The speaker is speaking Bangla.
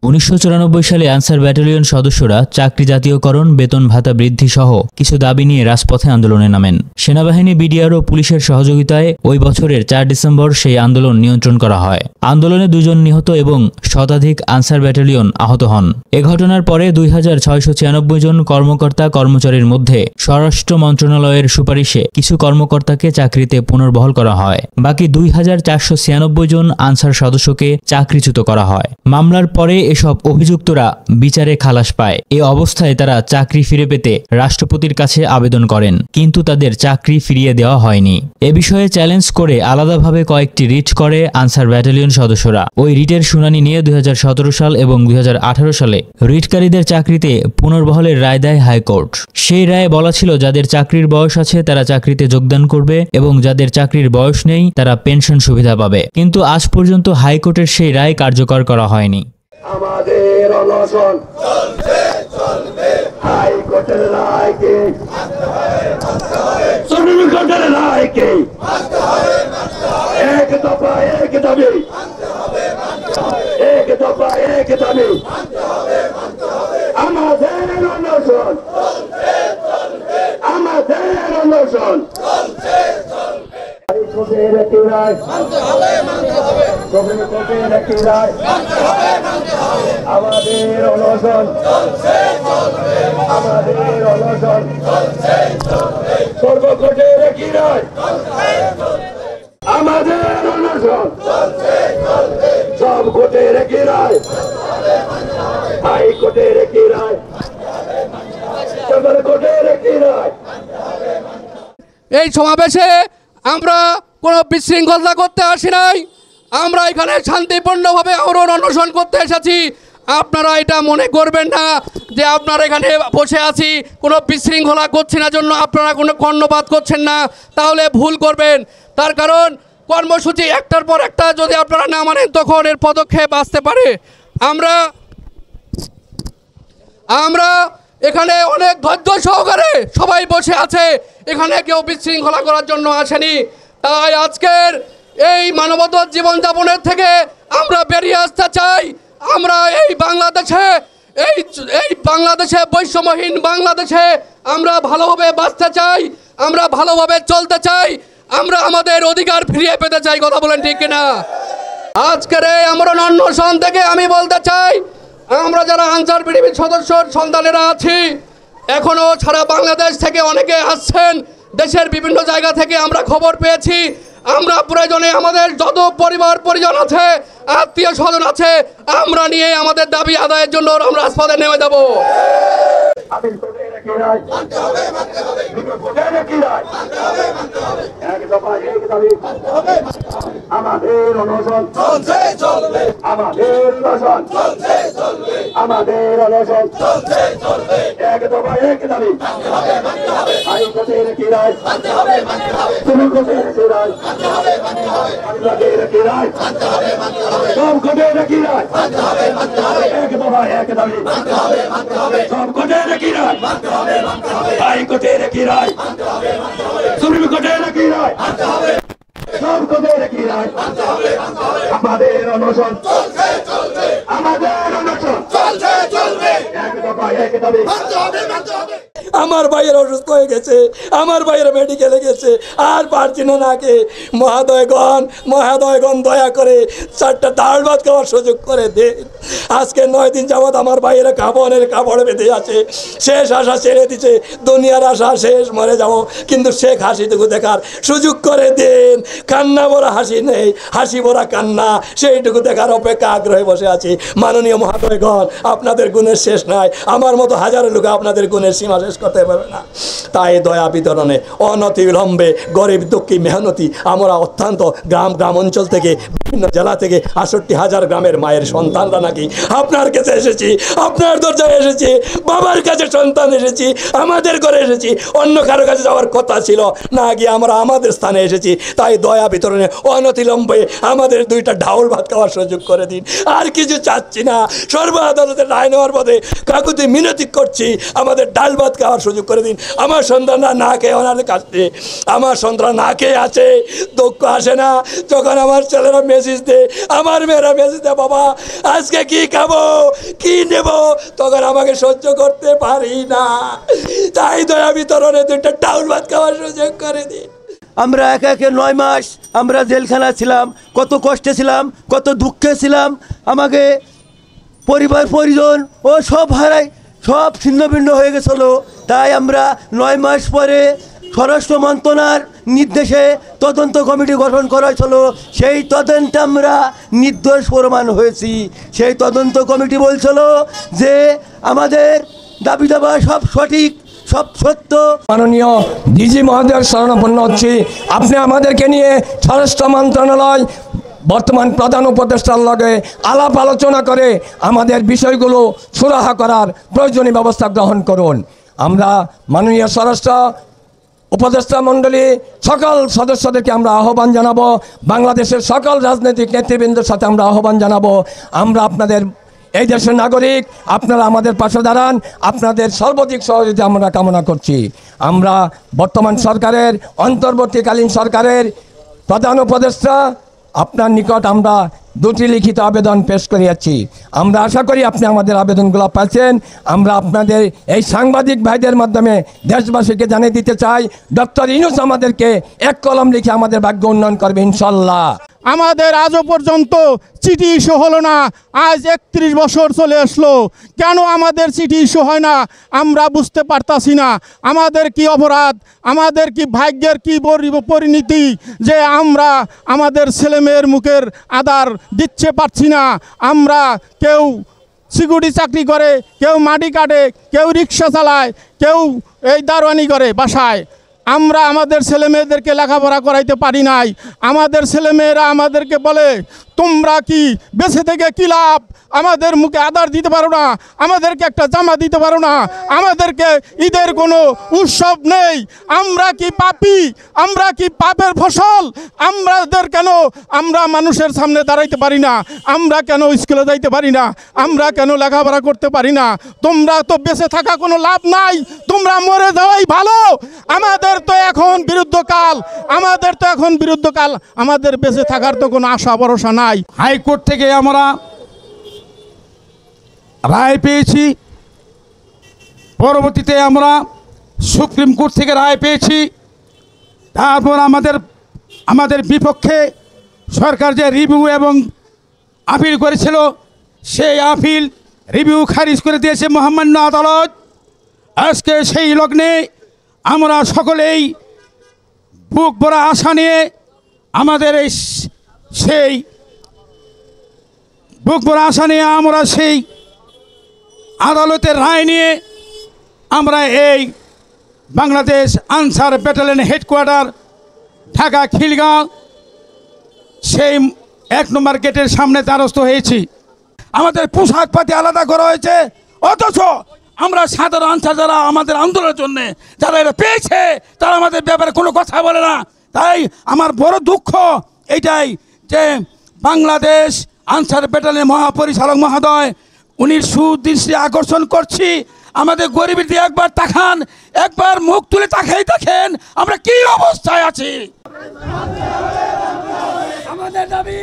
1994 সালে আনসার ব্যাটালিয়ন সদস্যরা চাকরি জাতীয়করণ, বেতন ভাতা বৃদ্ধি সহ কিছু দাবি নিয়ে রাজপথে আন্দোলনে নামেন। সেনাবাহিনী, বিডিআর ও পুলিশের সহযোগিতায় ওই বছরের 4 ডিসেম্বর সেই আন্দোলন নিয়ন্ত্রণ করা হয়। আন্দোলনে 2 জন নিহত এবং শতাধিক আনসার ব্যাটালিয়ন আহত হন। এ ঘটনার পরে 2696 জন কর্মকর্তা কর্মচারীর মধ্যে স্বরাষ্ট্র মন্ত্রণালয়ের সুপারিশে কিছু কর্মকর্তাকে চাকরিতে পুনর্বহাল করা হয়। বাকি 2496 জন আনসার সদস্যকে চাকরিচ্যুত করা হয়। মামলার পরে এসব অভিযুক্তরা বিচারে খালাস পায়। এ অবস্থায় তারা চাকরি ফিরে পেতে রাষ্ট্রপতির কাছে আবেদন করেন, কিন্তু তাদের চাকরি ফিরিয়ে দেওয়া হয়নি। এ বিষয়ে চ্যালেঞ্জ করে আলাদাভাবে কয়েকটি রিট করে আনসার ব্যাটালিয়ন সদস্যরা। ওই রিটের শুনানি নিয়ে 2017 সাল এবং 2018 সালে রিটকারীদের চাকরিতে পুনর্বহালের রায় দেয় হাইকোর্ট। সেই রায়ে বলা ছিল, যাদের চাকরির বয়স আছে তারা চাকরিতে যোগদান করবে এবং যাদের চাকরির বয়স নেই তারা পেনশন সুবিধা পাবে। কিন্তু আজ পর্যন্ত হাইকোর্টের সেই রায় কার্যকর করা হয়নি। আমাদের অনশন চলছে চলবে, হাইকোর্টের রায়কে মানতে হবে, সুপ্রিম কোর্টের রায়কে মানতে হবে, এক দফা এক দাবি মানতে হবে, এক দফা এক দাবি মানতে হবে, আমাদের অনশন চলছে চলবে, আমাদের অনশন চলছে চলবে, হাইকোর্টের একটি রায় মানতে হবে, সুপ্রিম কোর্টের একটি রায় মানতে হবে, আমাদের অনশন চলছে চলবে, আমাদের অনশন চলছে চলবে, সর্বকোর্টের একটি রায় চলছে চলবে, আমাদের অনশন চলছে চলবে, সব কোর্টের একটি রায় হাইকোর্টের একটি রায় কোর্টের একটি রায়। এই সমাবেশে আমরা কোনো বিশৃঙ্খলা করতে আসি নাই। আমরা এখানে শান্তিপূর্ণভাবে আন্দোলন অনশন করতে এসেছি। আপনারা এটা মনে করবেন না যে আপনারা এখানে বসে আছি কোনো বিশৃঙ্খলা করছি না জন্য আপনারা কোনো কর্ণপাত করছেন না, তাহলে ভুল করবেন। তার কারণ কর্মসূচি একটার পর একটা যদি আপনারা না মানেন তখন এর পদক্ষেপ আসতে পারে। আমরা এখানে অনেক ধৈর্য সহকারে সবাই বসে আছে, এখানে কেউ বিশৃঙ্খলা করার জন্য আসেনি। তাই আজকের এই মানবতার জীবনযাপনের থেকে আমরা বেরিয়ে আসতে চাই। আমরা এই বাংলাদেশে বৈষম্যহীন বাংলাদেশে আমরা ভালোভাবে বাঁচতে চাই, আমরা ভালোভাবে চলতে চাই, আমরা আমাদের অধিকার ফিরিয়ে পেতে চাই। কথা বলেন ঠিক কিনা? আজকের এই আন্দোলন অনশন থেকে আমি বলতে চাই, আমরা যারা আনসার বিডিবির সদস্য সন্তানেরা আছি, এখনও সারা বাংলাদেশ থেকে অনেকে আসছেন, দেশের বিভিন্ন জায়গা থেকে আমরা খবর পেয়েছি। আমরা প্রয়োজনে আমাদের যত পরিবার পরিজন আছে, আত্মীয় স্বজন আছে, আমরা নিয়ে আমাদের দাবি আদায়ের জন্য আমরা রাজপথে নেমে যাব। আমাদের অনশন চলছে চলবে, আমাদের অনশন চলছে চলবে, আমাদের অনশন চলছে চলবে, এক দফা এক দাবি মানতে হবে, হাইকোর্টের একটি রায় মানতে হবে, সুপ্রিম কোর্টের একটি রায় মানতে হবে, আদালতের একটি রায় মানতে হবে, সব কোর্টের একটি রায় মানতে হবে, এক দফা এক দাবি মানতে হবে, সব কোর্টের একটি রায় মানতে হবে, হাইকোর্টের একটি রায় মানতে হবে, সুপ্রিম কোর্টের একটি রায় মানতে হবে, সব কোর্টের একটি রায় মানতে হবে, আমাদের অনশন চলছে চলবে, আমাদের অনশন চলছে চলবে, এক দফা এক দাবি মানতে হবে। আমার ভাইয়ের অসুস্থ হয়ে গেছে, আমার ভাইয়ের মেডিকেলে গেছে, আর পারছি না নাকে। মহাদয়গণ দয়া করে 4টা ডাল ভাত খাওয়ার সুযোগ করে দেন। আজকে 9 দিন যাবৎ আমার ভাইয়েরা কাপড় বেঁধে আছে, শেষ আশা ছেড়ে দিছে, দুনিয়ার আশা শেষ, মরে যাবো, কিন্তু শেখ হাসিটুকু দেখার সুযোগ করে দেন। কান্না ভরা হাসি নেই, হাসি ভরা কান্না, সেইটুকু দেখার অপেক্ষা আগ্রহে বসে আছি। মাননীয় মহাদয়গণ, আপনাদের গুণের শেষ নাই, আমার মতো হাজারো লোক আপনাদের গুণের সীমা শেষ করতে পারবে না। তাই দয়া বিতরণে অনতিবিলম্বে গরিব দুঃখী মেহনতি আমরা অত্যন্ত গ্রাম অঞ্চল থেকে বিভিন্ন জেলা থেকে 68,000 গ্রামের মায়ের সন্তানরা নাকি আপনার কাছে এসেছি, আপনার দরজায় এসেছি, বাবার কাছে সন্তান এসেছি, আমাদের ঘরে এসেছি, অন্য কারো কাছে যাওয়ার কথা ছিল না, গিয়ে আমরা আমাদের স্থানে এসেছি। তাই দয়া বিতরণে অনতিবিলম্বে আমাদের 2টা ঢাউল ভাত খাওয়ার সুযোগ করে দিন। আর কিছু চাচ্ছি না, সর্ব আদালতের রায় নেওয়ার পথে কাকুতি মিনতি করছি, আমাদের ডাল ভাত খাওয়ার খাওয়ার সুযোগ করে দিন। আমার সন্তানরা না খেয়ে ওনাদের কাছে, আমার সন্তান না খেয়ে আছে, দুঃখ আসে না যখন আমার ছেলেরা মেসেজ দেয়, আমার মেয়েরা মেসেজ দেয়, বাবা আজকে কি খাবো কি নেব, তখন আমাকে সহ্য করতে পারি না। তাই দয়া বিতরণে 2টা ডাউল ভাত খাওয়ার সুযোগ করে দিন। আমরা একে একে 9 মাস আমরা জেলখানা ছিলাম, কত কষ্টে ছিলাম, কত দুঃখে ছিলাম। আমাকে পরিবার পরিজন ও সব হারাই, সব ছিন্ন ভিন্ন হয়ে গেছিল। তাই আমরা 9 মাস পরে স্বরাষ্ট্র মন্ত্রণালয়ের নির্দেশে তদন্ত কমিটি গঠন করা হয়েছিল। সেই তদন্তে আমরা নির্দোষ প্রমাণ হয়েছি। সেই তদন্ত কমিটি বলছিল যে আমাদের দাবি দাবা সব সঠিক, সব সত্য। মাননীয় ডিজি মহোদয়ের শরণাপন্ন হচ্ছি, আপনি আমাদেরকে নিয়ে স্বরাষ্ট্র মন্ত্রণালয় বর্তমান প্রধান উপদেষ্টার লগে আলাপ আলোচনা করে আমাদের বিষয়গুলো সুরাহা করার প্রয়োজনীয় ব্যবস্থা গ্রহণ করুন। আমরা মাননীয় স্বরাষ্ট্র উপদেষ্টা মণ্ডলী সকল সদস্যদেরকে আমরা আহ্বান জানাবো, বাংলাদেশের সকল রাজনৈতিক নেতৃবৃন্দের সাথে আমরা আহ্বান জানাবো, আমরা আপনাদের এই দেশের নাগরিক, আপনারা আমাদের পাশে দাঁড়ান, আপনাদের সর্বাধিক সহযোগিতা আমরা কামনা করছি। আমরা বর্তমান সরকারের, অন্তর্বর্তীকালীন সরকারের প্রধান উপদেষ্টা আপনার নিকট আমরা 2টি লিখিত আবেদন পেশ করিয়াছি। আমরা আশা করি আপনি আমাদের আবেদনগুলো পাচ্ছেন। আমরা আপনাদের এই সাংবাদিক ভাইদের মাধ্যমে দেশবাসীকে জানিয়ে দিতে চাই, ডক্টর ইউনূস আমাদেরকে 1 কলম লিখে আমাদের ভাগ্য উন্নয়ন করবে ইনশাল্লাহ। আমাদের আজও পর্যন্ত চিঠি ইস্যু হলো না। আজ 31 বছর চলে আসলো, কেন আমাদের চিঠি ইস্যু হয় না আমরা বুঝতে পারতাছি না। আমাদের কি অপরাধ, আমাদের কি ভাগ্যের কি পরিণতি যে আমরা আমাদের ছেলেমেয়ের মুখের আদার দিচ্ছে পারছি না। আমরা কেউ সিকিউরিটি চাকরি করে, কেউ মাটি কাটে, কেউ রিক্সা চালায়, কেউ এই দারোয়ানি করে বাসায়। আমরা আমাদের ছেলেমেয়েদেরকে লেখাপড়া করাইতে পারি নাই। আমাদের ছেলেমেয়েরা আমাদেরকে বলে তোমরা কি বেঁচে থেকে কী লাভ, আমাদের মুখে আদার দিতে পারো না, আমাদেরকে একটা জামা দিতে পারো না, আমাদেরকে ঈদের কোনো উৎসব নেই। আমরা কি পাপী, আমরা কি পাপের ফসল? আমাদের কেন আমরা মানুষের সামনে দাঁড়াইতে পারি না, আমরা কেন স্কুলে যাইতে পারি না, আমরা কেন লেখাপড়া করতে পারি না? তোমরা তো বেঁচে থাকা কোনো লাভ নাই, তোমরা মরে যাওয়াই ভালো। আমাদের তো এখন বিরুদ্ধকাল, আমাদের তো এখন বিরুদ্ধকাল, আমাদের বেঁচে থাকার তো কোনো আশা ভরসা নাই। হাইকোর্ট থেকে আমরা রায় পেয়েছি, পরবর্তীতে আমরা সুপ্রিম কোর্ট থেকে রায় পেয়েছি। তারপর আমাদের বিপক্ষে সরকার যে রিভিউ এবং আপিল করেছিল, সেই আপিল রিভিউ খারিজ করে দিয়েছে মহামান্য আদালত। আজকে সেই লগ্নে আমরা সকলেই বুক ভরা আশা নিয়ে আমাদের আমরা সেই আদালতের রায় নিয়ে আমরা এই বাংলাদেশ আনসার ব্যাটালিয়ন হেডকোয়ার্টার ঢাকা খিলগাঁও সেই 1 নম্বর গেটের সামনে দ্বারস্থ হয়েছি। আমাদের পোশাক পাতি আলাদা করা হয়েছে, অথচ আমরা সাধারণ আনসার যারা আমাদের আন্দোলনের জন্য যারা এটা পেয়েছে তারা আমাদের ব্যাপারে কোনো কথা বলে না। তাই আমার বড় দুঃখ এইটাই যে বাংলাদেশ আনসার ব্যাটালিয়নের মহাপরিচালক মহোদয়, উনি সুদৃষ্টি আকর্ষণ করছি, আমাদের গরিবের দিয়ে একবার তাকান, একবার মুখ তুলে তাকাই দেখেন আমরা কি অবস্থায় আছি। আমাদের দাবি